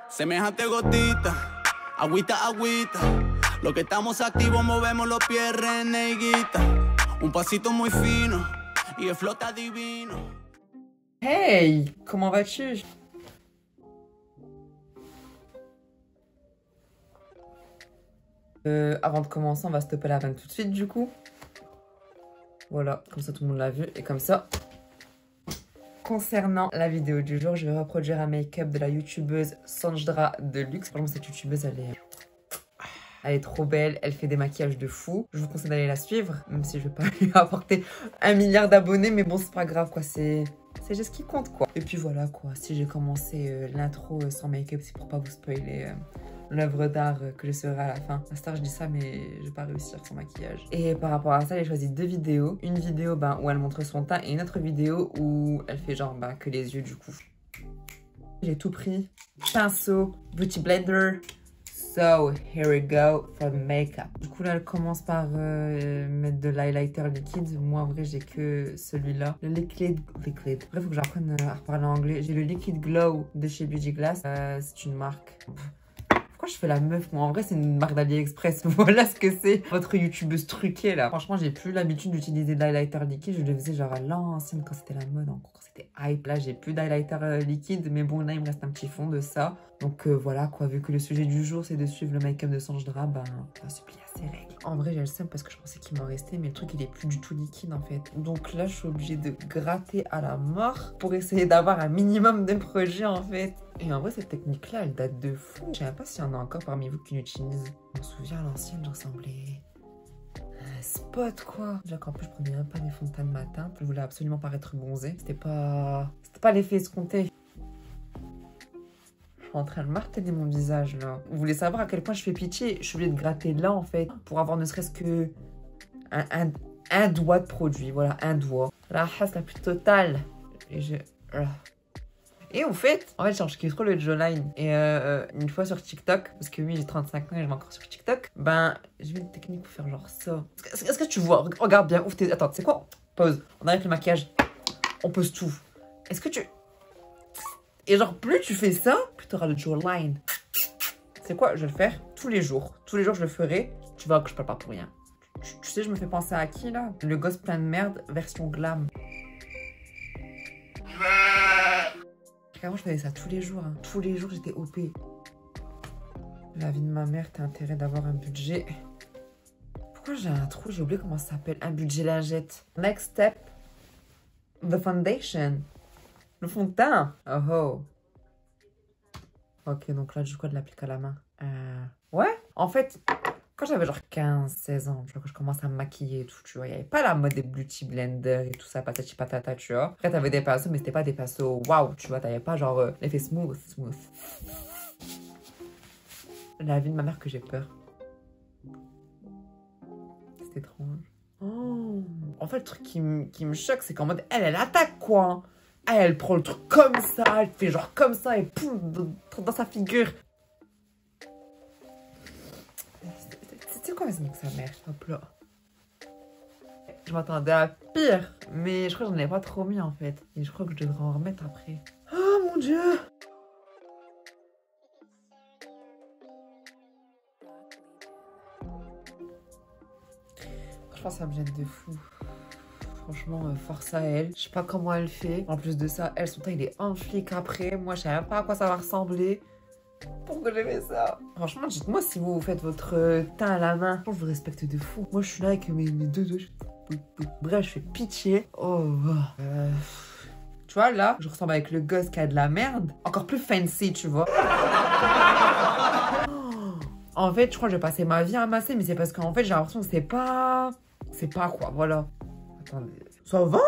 Semejante gotita, agüita, agüita. Lo que estamos activos movemos los pies, reneguita. Un pasito muy fino y el flota divino. Hey, comment vas-tu? Avant de commencer, on va stopper la vanne tout de suite du coup. Voilà, comme ça tout le monde l'a vu. Et comme ça, concernant la vidéo du jour, je vais reproduire un make-up de la youtubeuse Sanjdra de luxe. Franchement, cette youtubeuse, elle est trop belle, elle fait des maquillages de fou. Je vous conseille d'aller la suivre, même si je vais pas lui apporter 1 milliard d'abonnés. Mais bon, c'est pas grave quoi, c'est juste ce qui compte quoi. Et puis voilà quoi, si j'ai commencé l'intro sans make-up, c'est pour pas vous spoiler l'œuvre d'art que je serai à la fin. À star, je dis ça, mais je vais pas réussir sans maquillage. Et par rapport à ça, j'ai choisi 2 vidéos. Une vidéo où elle montre son teint et une autre vidéo où elle fait genre que les yeux du coup. J'ai tout pris. Pinceau, beauty blender. So, here we go for the makeup. Du coup, là, elle commence par mettre de l'highlighter liquide. Moi, en vrai, j'ai que celui-là. Le liquid. Bref, faut que j'apprenne à reparler anglais. J'ai le Liquid Glow de chez Beauty Glass. C'est une marque. Pourquoi je fais la meuf? Moi, en vrai, c'est une marque d'AliExpress. Voilà ce que c'est. Votre youtubeuse truquée, là. Franchement, j'ai plus l'habitude d'utiliser de l'highlighter liquide. Je le faisais genre à l'ancienne quand c'était la mode, encore quand c'était hype. Là, j'ai plus d'highlighter liquide. Mais bon, là, il me reste un petit fond de ça. Donc voilà, quoi. Vu que le sujet du jour, c'est de suivre le make-up de Sanjdra, on va se plier à ses règles. En vrai, j'ai le seum parce que je pensais qu'il m'en restait. Mais le truc, il est plus du tout liquide, en fait. Donc là, je suis obligée de gratter à la mort pour essayer d'avoir un minimum de projet, en fait. Et en vrai, cette technique-là, elle date de fou. Je sais même pas s'il y en a encore parmi vous qui l'utilisent. Je me souviens, à l'ancienne, je ressemblais à un spot, quoi. Déjà qu'en plus, je prenais même pas des fonds de teint de matin. Je voulais absolument paraître bronzée. C'était pas l'effet escompté. Je suis en train de marteler mon visage, là. Vous voulez savoir à quel point je fais pitié? Je suis obligée de gratter là, en fait, pour avoir ne serait-ce que un doigt de produit. Voilà, un doigt. La hasse la plus totale. Et je... Et en fait, je kiffe trop le jawline. Et une fois sur TikTok, parce que oui, j'ai 35 ans et je vais encore sur TikTok, j'ai vu une technique pour faire genre ça. Est-ce que tu vois? Regarde bien, ouvre tes... Attends, tu sais quoi? Pause. On arrête le maquillage. On pose tout. Est-ce que tu... Et genre, plus tu fais ça, plus tu auras le jawline. C'est quoi? Je vais le faire tous les jours. Tous les jours, je le ferai. Tu vois que je parle pas pour rien. Tu sais, je me fais penser à qui, là? Le gosse plein de merde, version glam. Avant, je faisais ça tous les jours. Hein. Tous les jours, j'étais OP. La vie de ma mère, t'as intérêt d'avoir un budget. Pourquoi j'ai un trou? J'ai oublié comment ça s'appelle. Un budget lingette. Next step, the foundation. Le fond de teint. Oh oh. Ok, donc là, du coup, de l'appliquer à la main. Ouais, en fait, quand j'avais genre 15-16 ans, tu vois, quand je commençais à me maquiller et tout, tu vois, il n'y avait pas la mode des beauty blender et tout ça, patati patata, tu vois. Après, t'avais des pinceaux, mais c'était pas des pinceaux waouh, tu vois, t'avais pas genre l'effet smooth. La vie de ma mère que j'ai peur. C'est étrange. Oh. En fait, le truc qui me choque, c'est qu'en mode, elle attaque quoi. Elle prend le truc comme ça, elle fait genre comme ça et poum, dans sa figure. C'est quoi ce mec sa mère? Hop là. Je m'attendais à pire, mais je crois que j'en ai pas trop mis en fait. Et je crois que je devrais en remettre après. Oh mon dieu! Je pense que ça me gêne de fou. Franchement, force à elle. Je sais pas comment elle fait. En plus de ça, elle, son teint, il est en flic après. Moi, je sais même pas à quoi ça va ressembler. Pourquoi j'ai fait ça? Franchement, dites-moi si vous faites votre teint à la main. Je vous respecte de fou. Moi, je suis là avec mes deux doigts. Bref, je fais pitié. Oh. Tu vois, là, je ressemble avec le gosse qui a de la merde. Encore plus fancy, tu vois. En fait, je crois que je vais passer ma vie à masser, mais c'est parce qu'en fait, j'ai l'impression que c'est pas quoi, voilà. Attendez. Ça va?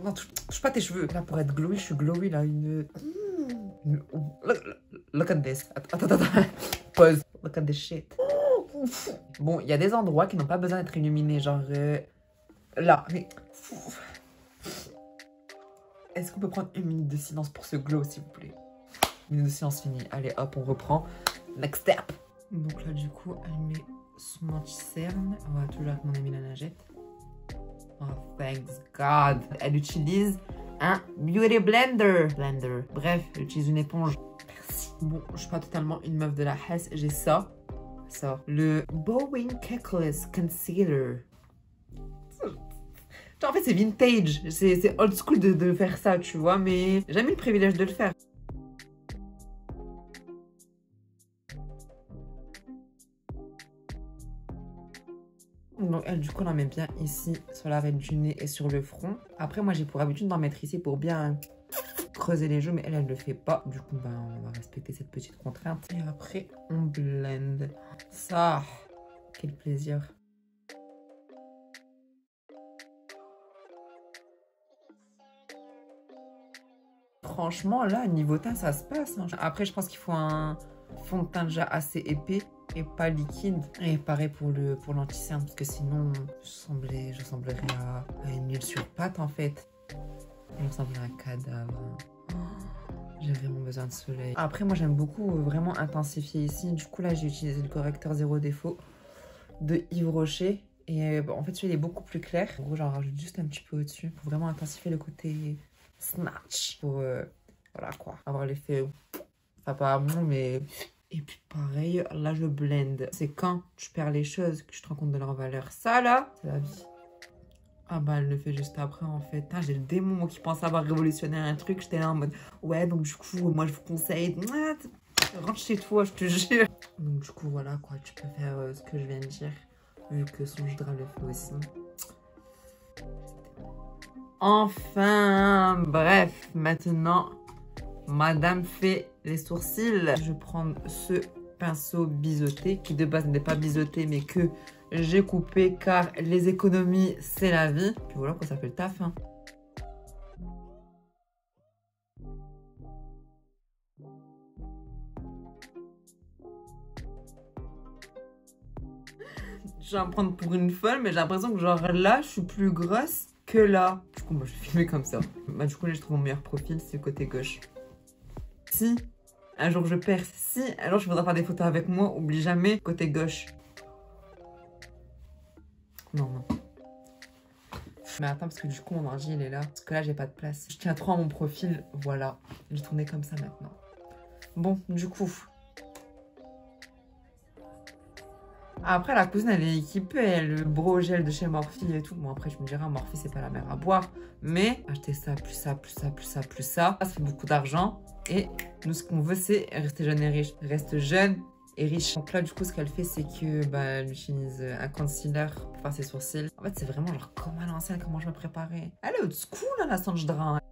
Non, touche pas tes cheveux. Là, pour être glowy, je suis glowy, là. Look at this. Attends. Pause. Look at this shit. Bon, il y a des endroits qui n'ont pas besoin d'être illuminés, genre... là, mais... Est-ce qu'on peut prendre 1 minute de silence pour ce glow, s'il vous plaît? 1 minute de silence finie. Allez, hop, on reprend. Next step. Donc là, du coup, elle met son anti-cerne. Voilà, toujours avec mon ami la lingette. Oh, thanks God. Elle utilise un beauty blender. Bref, j'utilise une éponge. Merci. Bon, je suis pas totalement une meuf de la Hesse. J'ai ça. Le Bowing Cackless Concealer. En fait, c'est vintage. C'est old school de faire ça, tu vois. Mais j'ai jamais eu le privilège de le faire. Donc elle, du coup, on la met bien ici, sur l'arête du nez et sur le front. Après, moi, j'ai pour habitude d'en mettre ici pour bien creuser les joues, mais elle ne le fait pas. Du coup, ben, on va respecter cette petite contrainte. Et après, on blende. Ça, quel plaisir. Franchement, là, niveau teint, ça se passe. Hein. Après, je pense qu'il faut un fond de teint déjà assez épais et pas liquide. Et pareil pour l'anti-cerne, parce que sinon, je ressemblerais à une huile sur pâte, en fait. Je ressemblerais à un cadavre. Oh, j'ai vraiment besoin de soleil. Après, moi, j'aime beaucoup vraiment intensifier ici. Du coup, là, j'ai utilisé le correcteur zéro défaut de Yves Rocher. Et bon, en fait, celui-là, il est beaucoup plus clair. En gros, j'en rajoute juste un petit peu au-dessus pour vraiment intensifier le côté snatch. Pour, voilà quoi, avoir l'effet, enfin pas bon, mais... Et puis pareil, là, je blende. C'est quand tu perds les choses que tu te rends compte de leur valeur. Ça, là, c'est la vie. Ah bah, elle le fait juste après, en fait. J'ai le démon, moi, qui pense avoir révolutionné un truc. J'étais là en mode, ouais, donc du coup, moi, je vous conseille, rentre chez toi, je te jure. Donc du coup, voilà, quoi, tu peux faire ce que je viens de dire, vu que Songe Drap le fait aussi. Enfin, bref, maintenant, madame fait les sourcils. Je vais prendre ce pinceau biseauté, qui de base n'est pas biseauté, mais que j'ai coupé, car les économies, c'est la vie. Puis voilà, quoi, ça fait le taf, hein. Je vais en prendre pour une folle, mais j'ai l'impression que genre là, je suis plus grosse que là. Du coup, moi, je vais filmer comme ça. Bah, du coup, là, je trouve mon meilleur profil, c'est le côté gauche. Si un jour je perce, si un jour je voudrais faire des photos avec moi, oublie jamais côté gauche. Non, non. Mais attends, parce que du coup, mon ordi, il est là. Parce que là, j'ai pas de place. Je tiens trop à mon profil. Voilà. Je vais tourner comme ça maintenant. Bon, du coup... Après, la cousine, elle est équipée, elle, le bro gel de chez Morphe et tout. Bon, après, je me dirais, Morphe, c'est pas la mer à boire. Mais acheter ça, plus ça, plus ça, plus ça, plus ça, ça fait beaucoup d'argent. Et nous, ce qu'on veut, c'est rester jeune et riche. Reste jeune et riche. Donc là, du coup, ce qu'elle fait, c'est que bah, elle utilise un concealer pour faire ses sourcils. En fait, c'est vraiment genre comme à l'ancienne, comment je me préparais. Elle est old school, hein, la Songe Drap.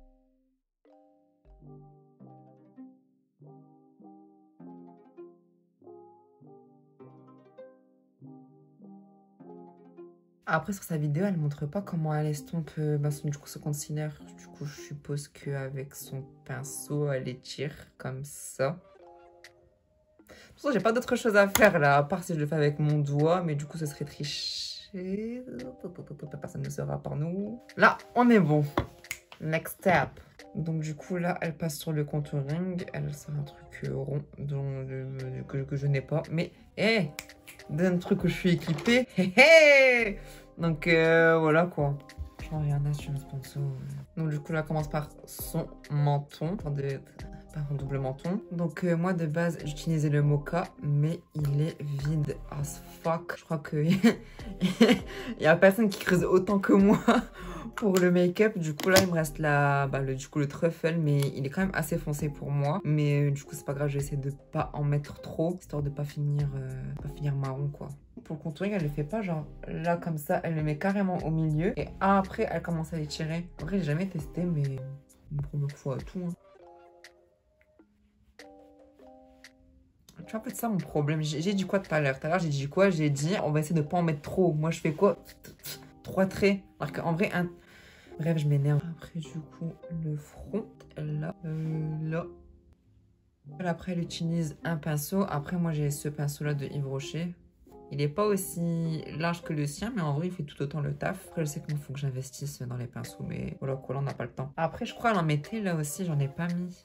Après, sur sa vidéo, elle montre pas comment elle estompe du coup, ce concealer. Du coup, je suppose qu'avec son pinceau, elle étire comme ça. De toute façon, j'ai pas d'autre chose à faire là, à part si je le fais avec mon doigt. Mais du coup, ce serait triché. Personne ne saura par nous. Là, on est bon. Next step. Donc du coup, là, elle passe sur le contouring. Elle sort un truc rond que je n'ai pas. Mais, hé, d'un truc où je suis équipée. Donc voilà quoi. J'en ai rien à sur le sponsor. Donc du coup là, elle commence par son menton. Enfin, par un double menton. Donc moi de base, j'utilisais le Mocha, mais il est vide as fuck. Je crois que il y a personne qui creuse autant que moi pour le make-up. Du coup là, il me reste le truffle, mais il est quand même assez foncé pour moi. Mais du coup, c'est pas grave, je vais essayer de pas en mettre trop, histoire de pas finir marron quoi. Pour le contouring, elle le fait pas genre là comme ça, elle le met carrément au milieu et après elle commence à l'étirer. En vrai, j'ai jamais testé, mais une première fois à tout. Hein. Tu vois, en fait, ça mon problème. J'ai dit quoi tout à l'heure? Tout à l'heure, j'ai dit quoi? J'ai dit on va essayer de pas en mettre trop. Moi, je fais quoi? 3 traits. Alors qu'en vrai, bref, je m'énerve. Après, du coup, le front, là, là. Après, elle utilise un pinceau. Après, moi, j'ai ce pinceau-là de Yves Rocher. Il n'est pas aussi large que le sien, mais en vrai, il fait tout autant le taf. Après, je sais qu'il faut que j'investisse dans les pinceaux, mais voilà, quoi, là, on n'a pas le temps. Après, je crois qu'elle en mettait là aussi, j'en ai pas mis.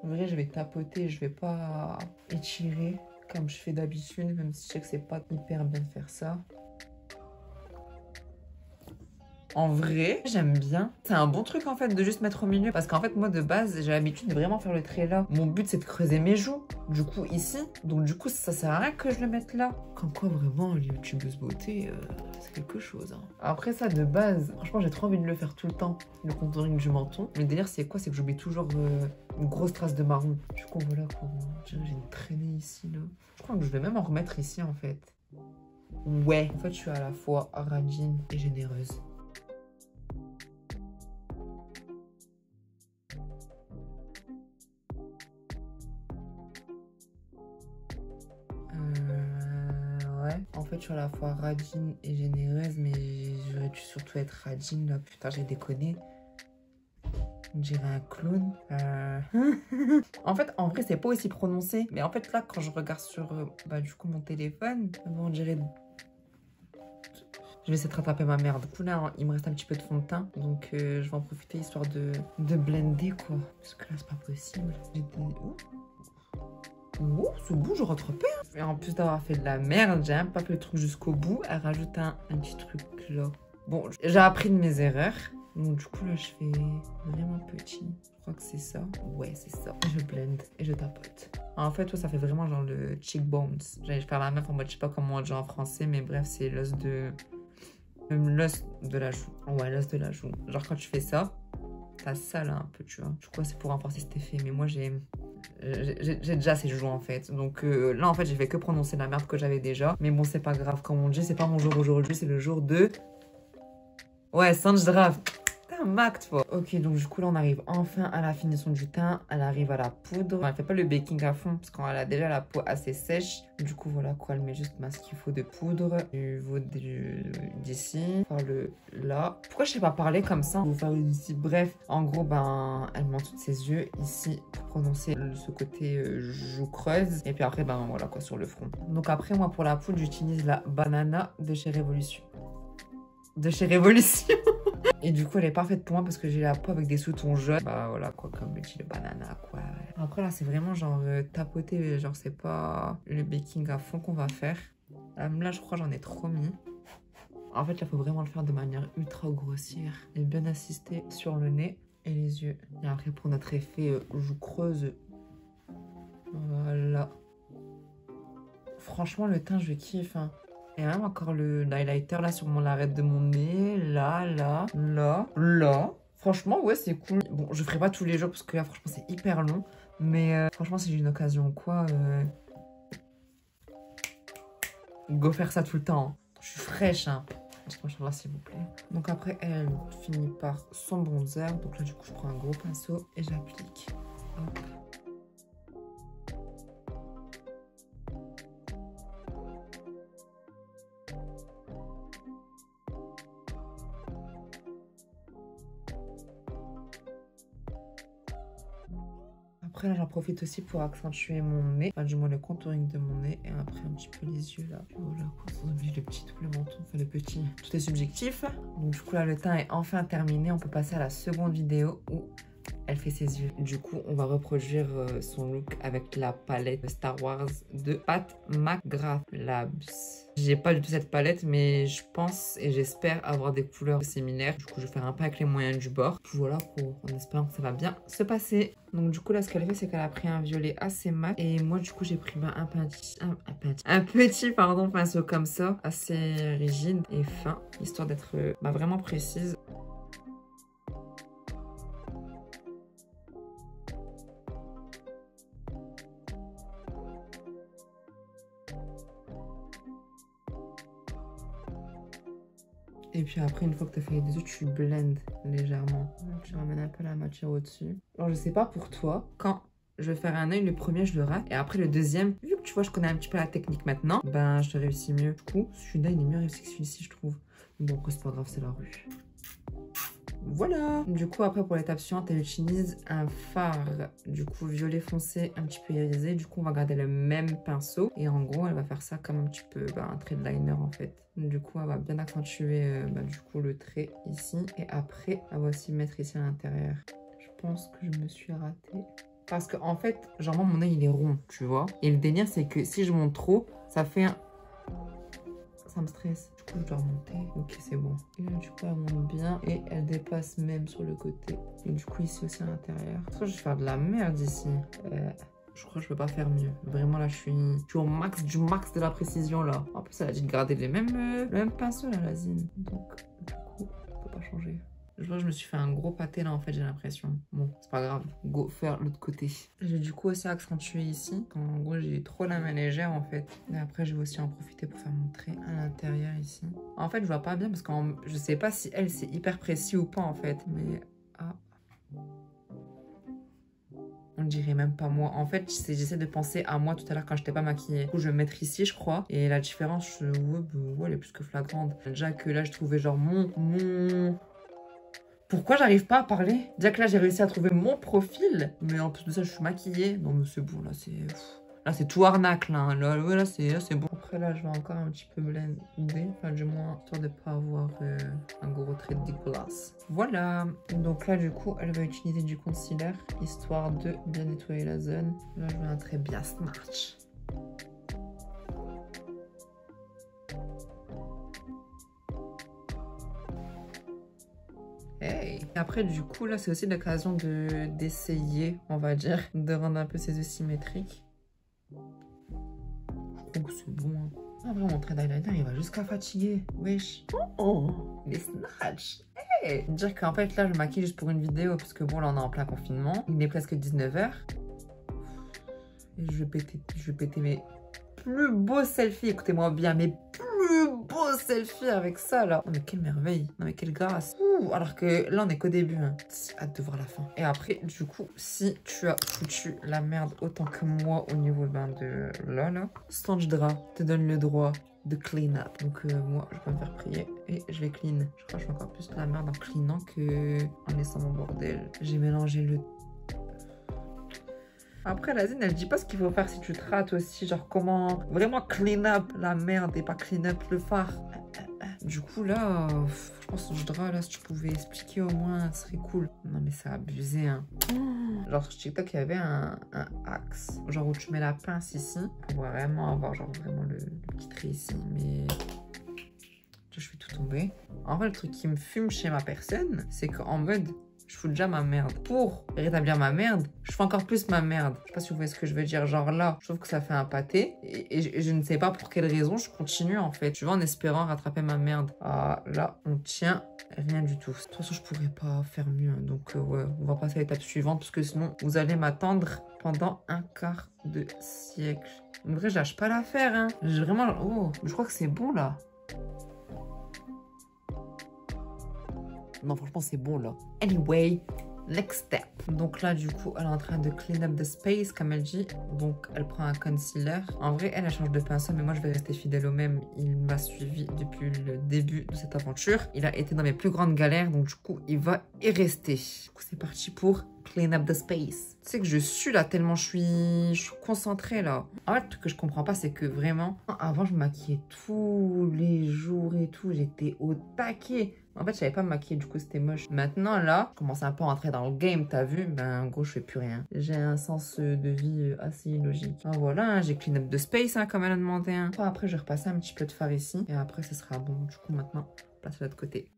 En vrai, je vais tapoter, je vais pas étirer comme je fais d'habitude, même si je sais que c'est pas hyper bien de faire ça. En vrai, j'aime bien. C'est un bon truc en fait de juste mettre au milieu. Parce qu'en fait, moi de base, j'ai l'habitude de vraiment faire le trait là. Mon but c'est de creuser mes joues. Du coup, ici. Donc du coup, ça sert à rien que je le mette là. Comme quoi, vraiment, les youtubeuses beauté, c'est quelque chose. Hein. Après ça, de base, franchement, j'ai trop envie de le faire tout le temps. Le contouring du menton. Mais le délire, c'est quoi? C'est que j'oublie toujours une grosse trace de marron. Du coup, voilà quoi. J'ai une traînée ici là. Je crois que je vais même en remettre ici en fait. Ouais. En fait, je suis à la fois radine et généreuse. Ouais. En fait, je suis à la fois radine et généreuse, mais j'aurais dû surtout être radine là. Putain, j'ai déconné. On dirait un clown. En fait, en vrai, c'est pas aussi prononcé. Mais en fait, là, quand je regarde sur du coup, mon téléphone, on dirait... Je vais essayer de rattraper ma merde. Du coup, là, il me reste un petit peu de fond de teint. Donc, je vais en profiter histoire de blender, quoi. Parce que là, c'est pas possible. Oh, ce bout, je rattrapais. Hein. Et en plus d'avoir fait de la merde, j'ai même pas fait le truc jusqu'au bout. Elle rajoute un petit truc là. Bon, j'ai appris de mes erreurs. Donc, du coup, là, je fais vraiment petit. Je crois que c'est ça. Ouais, c'est ça. Je blende et je tapote. En fait, ça fait vraiment genre le cheekbones. J'allais faire la meuf en mode, je sais pas comment on dit en français, mais bref, c'est l'os de... L'os de la joue. Ouais, l'os de la joue. Genre, quand tu fais ça, t'as ça là un peu, tu vois. Du coup, c'est pour renforcer cet effet. Mais moi, j'ai déjà ces joues en fait. Donc là, en fait, j'ai fait que prononcer la merde que j'avais déjà. Mais bon, c'est pas grave. Comme on dit, c'est pas mon jour aujourd'hui, c'est le jour de... Ouais, Sanjdra. T'es un Mac, toi. Ok, donc du coup, là, on arrive enfin à la finition du teint. Elle arrive à la poudre. Elle fait pas le baking à fond parce qu'elle a déjà la peau assez sèche. Du coup, voilà quoi, elle met juste ce qu'il faut de poudre. Du niveau d'ici. Par le là. Pourquoi je sais pas parler comme ça? Vous faire ici. Bref, en gros, elle monte tous ses yeux ici pour prononcer ce côté joue creuse. Et puis après, voilà quoi, sur le front. Donc après, moi, pour la poudre, j'utilise la banana de chez Révolution. Et du coup, elle est parfaite pour moi parce que j'ai la peau avec des sous-tons jaunes. Voilà quoi, comme le dit le banana quoi. Ouais. Après là, c'est vraiment genre tapoter, genre c'est pas le baking à fond qu'on va faire. Là, je crois j'en ai trop mis. En fait, là, faut vraiment le faire de manière ultra grossière et bien assister sur le nez et les yeux. Et après, pour notre effet joue creuse, voilà. Franchement, le teint, je kiffe. Hein. Et même encore l'highlighter là sur l'arête de mon nez, là. Franchement, ouais, c'est cool. Bon, je ferai pas tous les jours parce que là, franchement, c'est hyper long. Mais franchement, si j'ai une occasion ou quoi, go faire ça tout le temps. Hein. Je suis fraîche, hein. Là, s'il vous plaît. Donc après, elle finit par son bronzer. Donc là, du coup, je prends un gros pinceau et j'applique. Hop. Après, là, j'en profite aussi pour accentuer mon nez. Enfin, du moins, le contouring de mon nez. Et après, un petit peu les yeux, là. Voilà, sans oublier le petit ou le menton. Enfin, le petit. Tout est subjectif. Donc, du coup, là, le teint est enfin terminé. On peut passer à la seconde vidéo où elle fait ses yeux. Du coup, on va reproduire son look avec la palette Star Wars de Pat McGrath Labs. J'ai pas du tout cette palette, mais je pense et j'espère avoir des couleurs similaires. Du coup, je vais faire un peu avec les moyens du bord. Voilà, en espérant que ça va bien se passer. Donc, du coup, là, ce qu'elle fait, c'est qu'elle a pris un violet assez mat. Et moi, du coup, j'ai pris un petit pinceau comme ça, assez rigide et fin, histoire d'être vraiment précise. Et puis après, une fois que tu as fait les deux, tu blendes légèrement. Tu ramènes un peu la matière au-dessus. Alors, je sais pas pour toi, quand je vais faire un œil, le premier, je le rate. Et après, le deuxième, vu que tu vois, je connais un petit peu la technique maintenant, je réussis mieux. Du coup, celui-là, il est mieux réussi que celui-ci, je trouve. Bon, après, c'est pas grave, c'est la rue. Voilà. Du coup, après, pour l'étape suivante, elle utilise un fard, du coup, violet foncé, un petit peu irisé. Du coup, on va garder le même pinceau. Et en gros, elle va faire ça comme un petit peu un trait de liner, en fait. Du coup, elle va bien accentuer, du coup, le trait ici. Et après, elle va aussi mettre ici à l'intérieur. Je pense que je me suis ratée. Parce que, en fait, genre, moi, mon œil, il est rond, tu vois. Et le délire, c'est que si je monte trop, ça fait un... Ça me stresse. Du coup, je dois remonter. Ok, c'est bon. Et là, du coup, elle monte bien et elle dépasse même sur le côté. Et du coup, ici aussi à l'intérieur. Je crois que je vais faire de la merde ici. Je crois que je peux pas faire mieux. Vraiment, là, je suis au max du max de la précision, là. En plus, elle a dit de garder le même pinceau, là, la zine. Donc, du coup, je peux pas changer. Je vois que je me suis fait un gros pâté, là, en fait, j'ai l'impression. Bon, c'est pas grave. Go faire l'autre côté. J'ai du coup aussi accentué ici. En gros, j'ai trop la main légère, en fait. Et après, je vais aussi en profiter pour faire mon trait à l'intérieur, ici. En fait, je vois pas bien parce que je sais pas si elle, c'est hyper précis ou pas, en fait. Mais... Ah... On dirait même pas moi. En fait, j'essaie de penser à moi tout à l'heure quand j'étais pas maquillée. Du coup, je vais me mettre ici, je crois. Et la différence, ouais, elle est plus que flagrante. Déjà que là, je trouvais genre mon... Pourquoi j'arrive pas à parler? Déjà que là, j'ai réussi à trouver mon profil. Mais en plus de ça, je suis maquillée. Non, mais c'est bon, là, c'est... Là, c'est tout arnaque, là. Là, c'est bon. Après, là, je vais encore un petit peu blender. Enfin, du moins, histoire de pas avoir un gros trait dégueulasse. Voilà. Donc là, du coup, elle va utiliser du concealer, histoire de bien nettoyer la zone. Là, je veux un trait bien snatch. Hey. Et après, du coup, là, c'est aussi l'occasion d'essayer, on va dire, de rendre un peu ses yeux symétriques. Je trouve que c'est bon. Hein. Ah, vraiment, mon trait d'eyeliner, il va jusqu'à fatiguer. Wesh. Oh, les snatchs. Hey. Dire qu'en fait, là, je maquille juste pour une vidéo, parce que bon, là, on est en plein confinement. Il est presque 19 h. Et je vais péter mes plus beaux selfies. Écoutez-moi bien, mes plus beaux selfies avec ça, là. Non, mais quelle merveille. Non, mais quelle grâce. Ouh, alors que là, on est qu'au début. Hein. Hâte de voir la fin. Et après, du coup, si tu as foutu la merde autant que moi au niveau de là, Sanjdra te donne le droit de clean up. Donc, moi, je vais me faire prier et je vais clean. Je crois que je fais encore plus de la merde en cleanant que en laissant mon bordel. J'ai mélangé le... Après, la zine, elle dit pas ce qu'il faut faire si tu te rates aussi. Genre, comment vraiment clean up la merde et pas clean up le phare. Du coup, là, je pense que je dirais, là, si tu pouvais expliquer au moins, ce serait cool. Non, mais c'est abusé, hein. Genre, sur TikTok, il y avait un axe. Genre, où tu mets la pince ici. Pour vraiment avoir, genre, vraiment le petit trait ici. Mais... je fais tout tomber. En vrai, le truc qui me fume chez ma personne, c'est qu'en mode... je fous déjà ma merde. Pour rétablir ma merde, je fais encore plus ma merde. Je sais pas si vous voyez ce que je veux dire. Genre là, je trouve que ça fait un pâté. Et je ne sais pas pour quelle raison, je continue en fait. Je vais en espérant rattraper ma merde. Ah, là, on tient rien du tout. De toute façon, je pourrais pas faire mieux. Hein. Donc ouais, on va passer à l'étape suivante. Parce que sinon, vous allez m'attendre pendant un quart de siècle. En vrai, je lâche pas l'affaire. Hein. J'ai vraiment... oh, je crois que c'est bon là. Non, franchement, c'est bon, là. Anyway, next step. Donc là, du coup, elle est en train de clean up the space, comme elle dit. Donc, elle prend un concealer. En vrai, elle change de pinceau, mais moi, je vais rester fidèle au même. Il m'a suivi depuis le début de cette aventure. Il a été dans mes plus grandes galères, donc du coup, il va y rester. Du coup, c'est parti pour clean up the space. Tu sais que je suis là tellement je suis concentrée, là. En fait, le truc que je comprends pas, c'est que vraiment, avant, je me maquillais tous les jours et tout. J'étais au taquet. En fait, je savais pas me maquiller, du coup, c'était moche. Maintenant, là, je commence un peu à rentrer dans le game, t'as vu? Ben, en gros, je fais plus rien. J'ai un sens de vie assez logique. Ah, voilà, hein, j'ai clean up the space, hein, comme elle a demandé. Hein. Enfin, après, je vais repasser un petit peu de fard ici. Et après, ce sera bon. Du coup, maintenant, on passe de l'autre côté.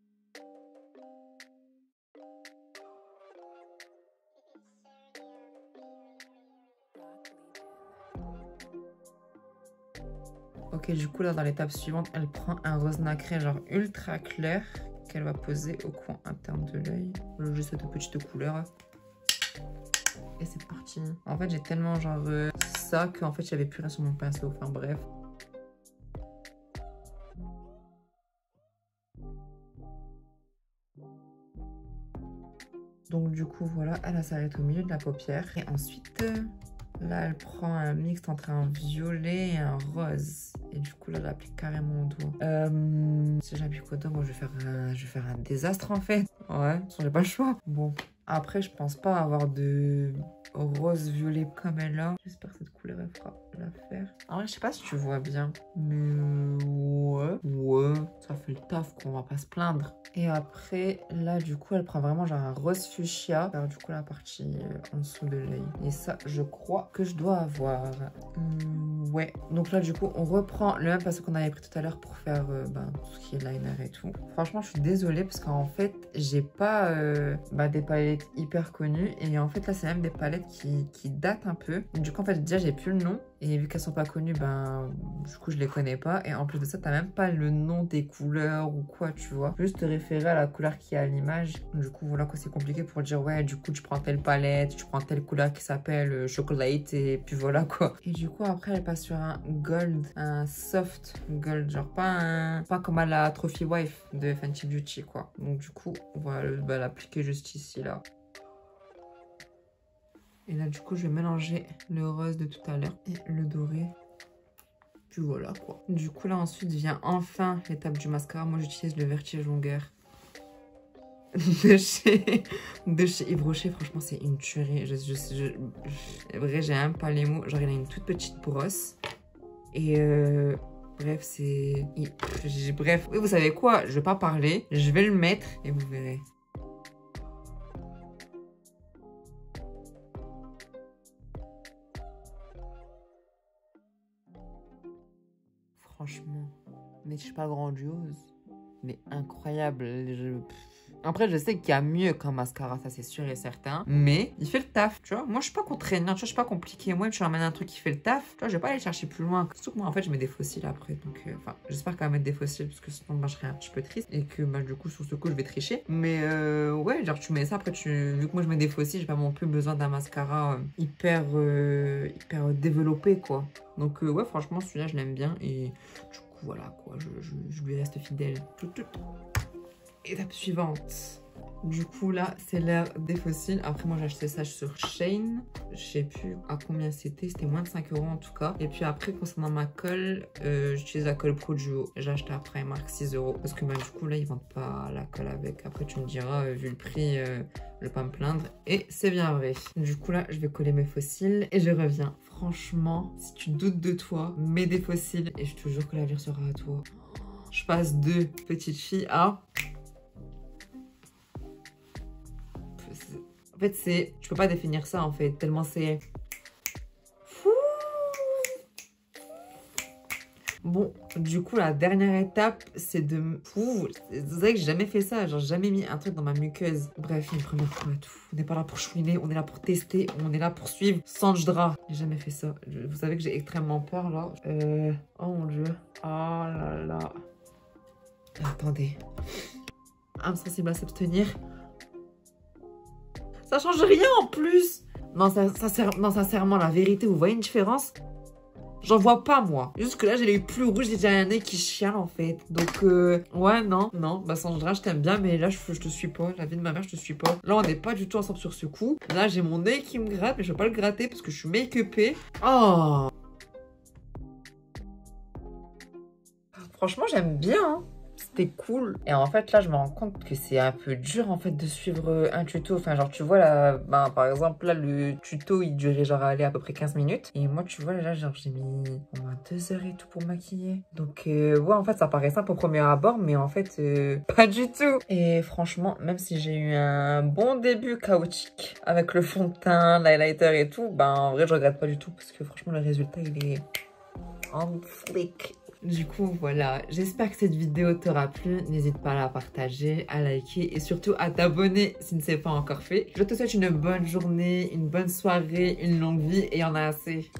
Ok, du coup, là, dans l'étape suivante, elle prend un rose nacré, genre ultra clair, qu'elle va poser au coin interne de l'œil. Juste cette petite couleur. Et c'est parti. En fait, j'ai tellement genre ça qu'en fait, j'avais plus rien sur mon pinceau. Enfin, bref. Donc, du coup, voilà, elle s'arrête au milieu de la paupière. Et ensuite... là, elle prend un mix entre un violet et un rose. Et du coup, là, elle applique carrément au doigt. Si j'applique au doigt, moi, je vais faire un désastre, en fait. Ouais, j'ai pas le choix. Bon, Après, je pense pas avoir de rose violet comme elle a. J'espère que cette couleur, elle fera l'affaire. En vrai, je sais pas si tu vois bien. Mais ouais, ça fait le taf qu'on va pas se plaindre. Et après, là, du coup, elle prend vraiment genre un rose fuchsia. Alors, du coup, la partie en dessous de l'œil. Et ça, je crois que je dois avoir. Ouais. Donc là, du coup, on reprend le même pinceau qu'on avait pris tout à l'heure pour faire tout ce qui est liner et tout. Franchement, je suis désolée parce qu'en fait, j'ai pas des palettes hyper connues. Et en fait, là, c'est même des palettes qui datent un peu. Du coup, en fait, déjà, j'ai plus le nom. Et vu qu'elles sont pas connues, du coup, je les connais pas. Et en plus de ça, t'as même pas le nom des couleurs ou quoi, tu vois. Juste te référer à la couleur qui est à l'image. Du coup, voilà quoi, c'est compliqué pour dire, ouais, du coup, tu prends telle palette, tu prends telle couleur qui s'appelle chocolate, et puis voilà quoi. Et du coup, après, elle passe sur un gold, un soft gold, genre pas comme à la Trophy Wife de Fenty Beauty, quoi. Donc, du coup, voilà, l'appliquer juste ici, là. Et là, du coup, je vais mélanger le rose de tout à l'heure et le doré. Puis voilà, quoi. Du coup, là, ensuite, vient enfin l'étape du mascara. Moi, j'utilise le Vertige longueur de chez Yves Rocher. Franchement, c'est une tuerie. Vrai, j'ai même pas les mots. Genre, il a une toute petite brosse. Et bref, c'est... Bref, oui, vous savez quoi? Je vais pas parler. Je vais le mettre et vous verrez. Franchement, mais je suis pas grandiose, mais incroyable. Après, je sais qu'il y a mieux qu'un mascara, ça c'est sûr et certain. Mais il fait le taf, tu vois. Moi, je suis pas contraignante, tu vois, je suis pas compliquée. Moi, tu ramènes un truc qui fait le taf, tu vois, je vais pas aller chercher plus loin. Surtout que moi, en fait, je mets des fossiles après. Donc, j'espère qu'elle va mettre des fossiles parce que sinon, je serais un petit peu triste. Et que, du coup, sur ce coup, je vais tricher. Mais, ouais, genre, tu mets ça, après, vu que moi, je mets des fossiles, j'ai pas non plus besoin d'un mascara hyper développé, quoi. Donc, ouais, franchement, celui-là, je l'aime bien. Et du coup, voilà, quoi, je lui reste fidèle. Étape suivante. Du coup, là, c'est l'heure des fossiles. Après, moi, j'ai acheté ça sur Shein. Je sais plus à combien c'était. C'était moins de 5 € en tout cas. Et puis après, concernant ma colle, j'utilise la colle Pro Duo. J'ai acheté après marque 6 €. Parce que du coup, là, ils vendent pas la colle avec. Après, tu me diras, vu le prix, je vais pas me plaindre. Et c'est bien vrai. Du coup, là, je vais coller mes fossiles et je reviens. Franchement, si tu doutes de toi, mets des fossiles et je te jure que la vie sera à toi. Je passe de petite fille à... En fait, c'est... Je peux pas définir ça, en fait, tellement c'est... Bon, du coup, la dernière étape, c'est de... Vous savez que j'ai jamais fait ça, genre jamais mis un truc dans ma muqueuse. Bref, une première fois et tout. On n'est pas là pour chouiner, on est là pour tester, on est là pour suivre Sanjdra. J'ai jamais fait ça. Vous savez que j'ai extrêmement peur, là. Oh mon Dieu. Oh là là. Attendez. Âme sensible à s'abstenir. Ça change rien en plus. Non, sincèrement, la vérité, vous voyez une différence? J'en vois pas, moi. Juste que là, j'ai les yeux plus rouges, j'ai déjà un nez qui chiale, en fait. Donc, ouais, non. Sanjdra, je t'aime bien, mais là, je te suis pas. La vie de ma mère, je te suis pas. Là, on n'est pas du tout ensemble sur ce coup. Là, j'ai mon nez qui me gratte, mais je vais pas le gratter parce que je suis make-upée. Oh! Franchement, j'aime bien, hein. C'était cool. Et en fait, là, je me rends compte que c'est un peu dur, en fait, de suivre un tuto. Enfin, genre, tu vois, là, par exemple, là, le tuto, il durait, genre, à peu près 15 minutes. Et moi, tu vois, là, genre, j'ai mis au moins 2 heures et tout pour maquiller. Donc, ouais, en fait, ça paraît simple au premier abord, mais en fait, pas du tout. Et franchement, même si j'ai eu un bon début chaotique avec le fond de teint, l'highlighter et tout, en vrai, je regrette pas du tout parce que franchement, le résultat, il est on flick. Du coup, voilà, j'espère que cette vidéo t'aura plu. N'hésite pas à la partager, à liker et surtout à t'abonner si ce n'est pas encore fait. Je te souhaite une bonne journée, une bonne soirée, une longue vie et il y en a assez.